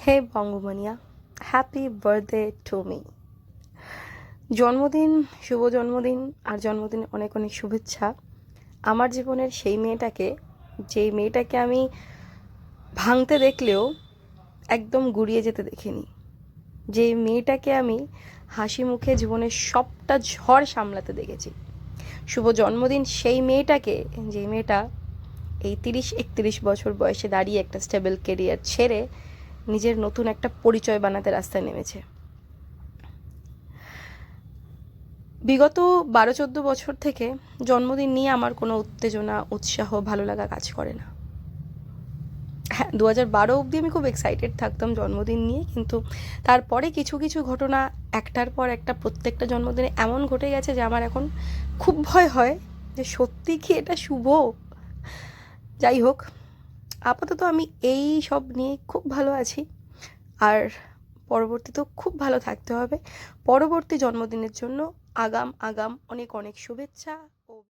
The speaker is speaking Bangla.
Hey Bangamania, happy birthday to me. জন্মদিন, শুভ জন্মদিন। আর জন্মদিনে অনেক অনেক শুভেচ্ছা। আমার জীবনের সেই মেয়েটাকে, যেই মেয়েটাকে আমি ভাঙতে দেখলেও একদম গুড়িয়ে যেতে দেখিনি, যে মেয়েটাকে আমি হাসি মুখে জীবনের সবটা ঝড় সামলাতে দেখেছি। শুভ জন্মদিন সেই মেয়েটাকে, যে মেয়েটা এই 30-31 বছর বয়সে দাঁড়িয়ে একটা স্টেবল কেরিয়ার ছেড়ে নিজের নতুন একটা পরিচয় বানাতে রাস্তায় নেমেছে। বিগত 12-14 বছর থেকে জন্মদিন নিয়ে আমার কোনো উত্তেজনা, উৎসাহ, ভালো লাগা কাজ করে না। হ্যাঁ, 2012 অবধি আমি খুব এক্সাইটেড থাকতাম জন্মদিন নিয়ে, কিন্তু তারপরে কিছু কিছু ঘটনা একটার পর একটা প্রত্যেকটা জন্মদিনে এমন ঘটে গেছে যে আমার এখন খুব ভয় হয় যে সত্যি কি এটা শুভ। যাই হোক, আপাতত আমি এই সব নিয়ে খুব ভালো আছি, আর পরবর্তীতেও খুব ভালো থাকতে হবে। পরবর্তী জন্মদিনের জন্য আগাম অনেক অনেক শুভেচ্ছা।